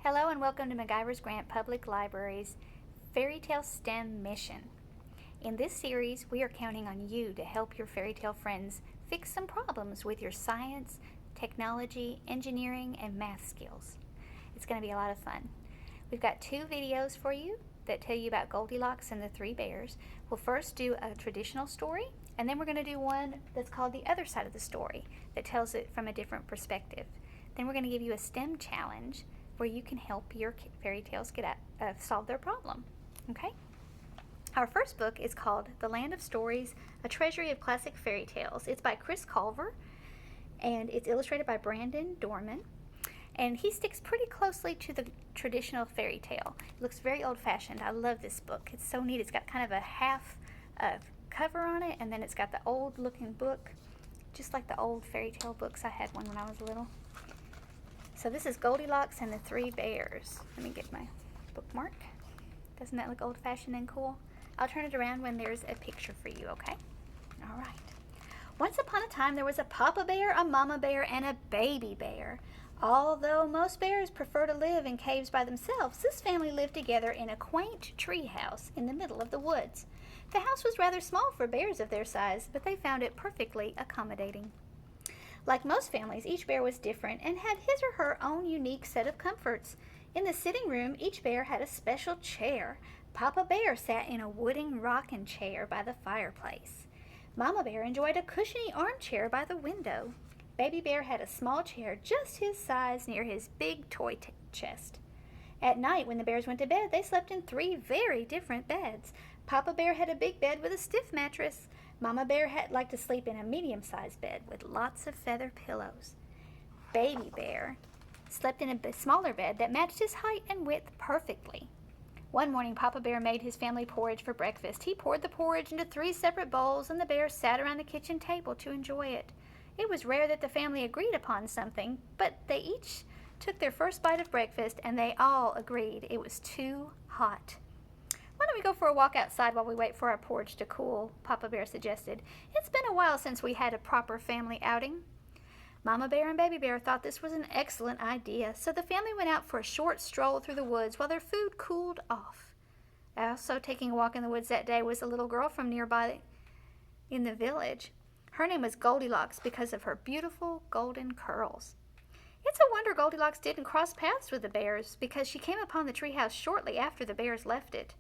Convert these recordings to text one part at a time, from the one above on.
Hello and welcome to McIver's Grant Public Library's Fairy Tale STEM mission. In this series, we are counting on you to help your fairy tale friends fix some problems with your science, technology, engineering, and math skills. It's going to be a lot of fun. We've got 2 videos for you that tell you about Goldilocks and the 3 bears. We'll first do a traditional story, and then we're going to do one that's called The Other Side of the Story that tells it from a different perspective. Then we're going to give you a STEM challenge where you can help your fairy tales solve their problem. Okay? Our first book is called The Land of Stories, A Treasury of Classic Fairy Tales. It's by Chris Colfer, and it's illustrated by Brandon Dorman. And he sticks pretty closely to the traditional fairy tale. It looks very old-fashioned. I love this book. It's so neat. It's got kind of a half cover on it, and then it's got the old-looking book, just like the old fairy tale books. I had one when I was little. So this is Goldilocks and the 3 bears. Let me get my bookmark. Doesn't that look old-fashioned and cool? I'll turn it around when there's a picture for you, okay? All right. Once upon a time, there was a papa bear, a mama bear, and a baby bear. Although most bears prefer to live in caves by themselves, this family lived together in a quaint tree house in the middle of the woods. The house was rather small for bears of their size, but they found it perfectly accommodating. Like most families, each bear was different and had his or her own unique set of comforts. In the sitting room, each bear had a special chair. Papa Bear sat in a wooden rocking chair by the fireplace. Mama Bear enjoyed a cushiony armchair by the window. Baby Bear had a small chair just his size near his big toy chest. At night, when the bears went to bed, they slept in 3 very different beds. Papa Bear had a big bed with a stiff mattress. Mama Bear liked to sleep in a medium-sized bed with lots of feather pillows. Baby Bear slept in a smaller bed that matched his height and width perfectly. One morning, Papa Bear made his family porridge for breakfast. He poured the porridge into 3 separate bowls, and the bears sat around the kitchen table to enjoy it. It was rare that the family agreed upon something, but they each took their first bite of breakfast, and they all agreed it was too hot. "Why don't we go for a walk outside while we wait for our porridge to cool?" Papa Bear suggested. "It's been a while since we had a proper family outing." Mama Bear and Baby Bear thought this was an excellent idea, so the family went out for a short stroll through the woods while their food cooled off. Also taking a walk in the woods that day was a little girl from nearby in the village. Her name was Goldilocks because of her beautiful golden curls. It's a wonder Goldilocks didn't cross paths with the bears, because she came upon the treehouse shortly after the bears left it.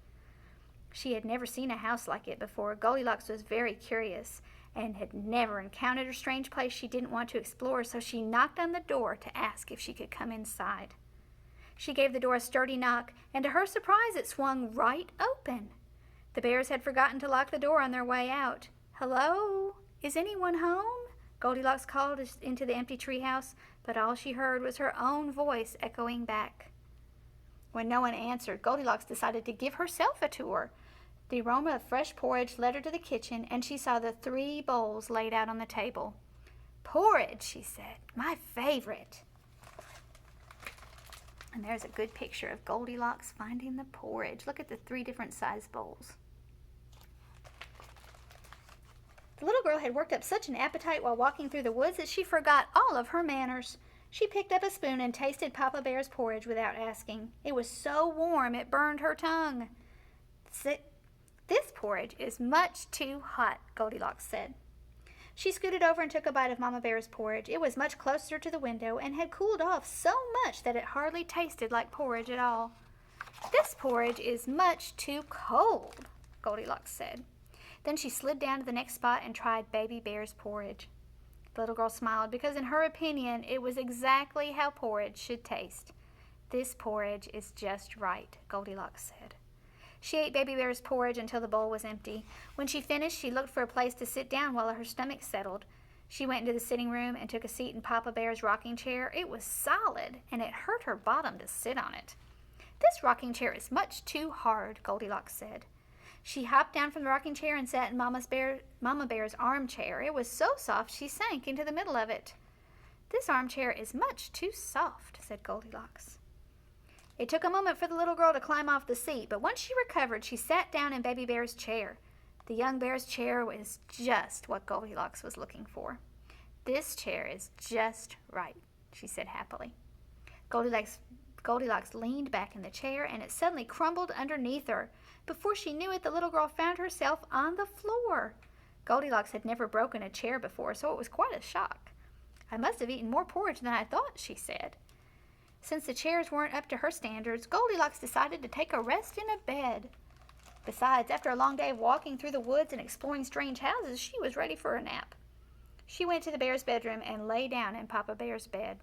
She had never seen a house like it before. Goldilocks was very curious and had never encountered a strange place she didn't want to explore, so she knocked on the door to ask if she could come inside. She gave the door a sturdy knock, and to her surprise, it swung right open. The bears had forgotten to lock the door on their way out. "Hello? Is anyone home?" Goldilocks called into the empty treehouse, but all she heard was her own voice echoing back. When no one answered, Goldilocks decided to give herself a tour. The aroma of fresh porridge led her to the kitchen, and she saw the 3 bowls laid out on the table. "Porridge," she said, "my favorite." And there's a good picture of Goldilocks finding the porridge. Look at the 3 different size bowls. The little girl had worked up such an appetite while walking through the woods that she forgot all of her manners. She picked up a spoon and tasted Papa Bear's porridge without asking. It was so warm it burned her tongue. "This porridge is much too hot," Goldilocks said. She scooted over and took a bite of Mama Bear's porridge. It was much closer to the window and had cooled off so much that it hardly tasted like porridge at all. "This porridge is much too cold," Goldilocks said. Then she slid down to the next spot and tried Baby Bear's porridge. The little girl smiled because, in her opinion, it was exactly how porridge should taste. "This porridge is just right," Goldilocks said. She ate Baby Bear's porridge until the bowl was empty. When she finished, she looked for a place to sit down while her stomach settled. She went into the sitting room and took a seat in Papa Bear's rocking chair. It was solid, and it hurt her bottom to sit on it. "This rocking chair is much too hard," Goldilocks said. She hopped down from the rocking chair and sat in Mama Bear's armchair. It was so soft she sank into the middle of it. "This armchair is much too soft," said Goldilocks. It took a moment for the little girl to climb off the seat, but once she recovered, she sat down in Baby Bear's chair. The young bear's chair was just what Goldilocks was looking for. "This chair is just right," she said happily. Goldilocks Goldilocks leaned back in the chair, and it suddenly crumbled underneath her. Before she knew it, the little girl found herself on the floor. Goldilocks had never broken a chair before, so it was quite a shock. "I must have eaten more porridge than I thought," she said. Since the chairs weren't up to her standards, Goldilocks decided to take a rest in a bed. Besides, after a long day of walking through the woods and exploring strange houses, she was ready for a nap. She went to the bear's bedroom and lay down in Papa Bear's bed.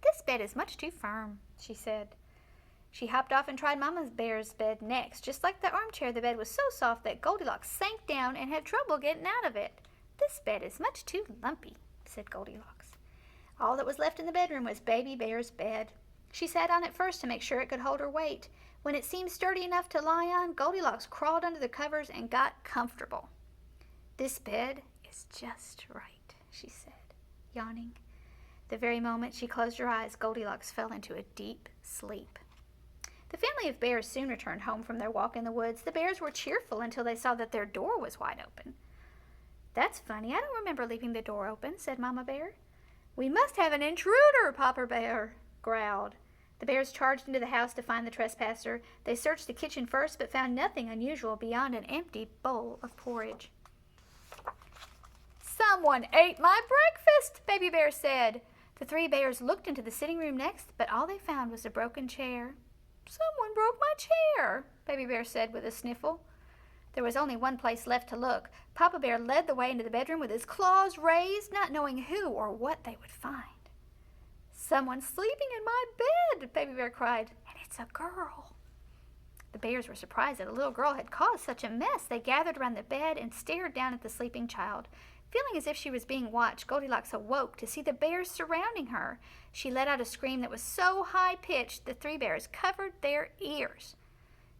"This bed is much too firm," she said. She hopped off and tried Mama Bear's bed next. Just like the armchair, the bed was so soft that Goldilocks sank down and had trouble getting out of it. "This bed is much too lumpy," said Goldilocks. All that was left in the bedroom was Baby Bear's bed. She sat on it first to make sure it could hold her weight. When it seemed sturdy enough to lie on, Goldilocks crawled under the covers and got comfortable. "This bed is just right," she said, yawning. The very moment she closed her eyes, Goldilocks fell into a deep sleep. The family of bears soon returned home from their walk in the woods. The bears were cheerful until they saw that their door was wide open. "That's funny, I don't remember leaving the door open," said Mama Bear. "We must have an intruder," Papa Bear growled. The bears charged into the house to find the trespasser. They searched the kitchen first, but found nothing unusual beyond an empty bowl of porridge. "Someone ate my breakfast," Baby Bear said. The three bears looked into the sitting room next, but all they found was a broken chair. "Someone broke my chair," Baby Bear said with a sniffle. There was only one place left to look. Papa Bear led the way into the bedroom with his claws raised, not knowing who or what they would find. "Someone's sleeping in my bed," Baby Bear cried, "and it's a girl." The bears were surprised that a little girl had caused such a mess. They gathered around the bed and stared down at the sleeping child. Feeling as if she was being watched, Goldilocks awoke to see the bears surrounding her. She let out a scream that was so high-pitched the three bears covered their ears.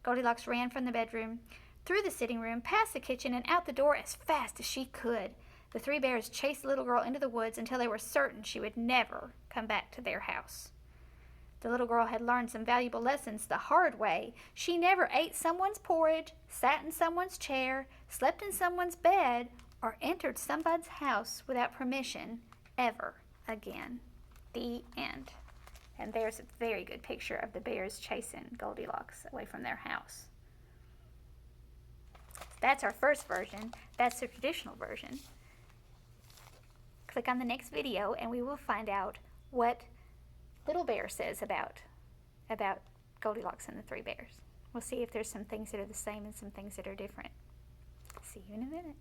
Goldilocks ran from the bedroom, through the sitting room, past the kitchen, and out the door as fast as she could. The three bears chased the little girl into the woods until they were certain she would never come back to their house. The little girl had learned some valuable lessons the hard way. She never ate someone's porridge, sat in someone's chair, slept in someone's bed, or entered somebody's house without permission ever again. The end. And there's a very good picture of the bears chasing Goldilocks away from their house. That's our first version. That's the traditional version. Click on the next video and we will find out what Little Bear says about Goldilocks and the three bears. We'll see if there's some things that are the same and some things that are different. See you in a minute.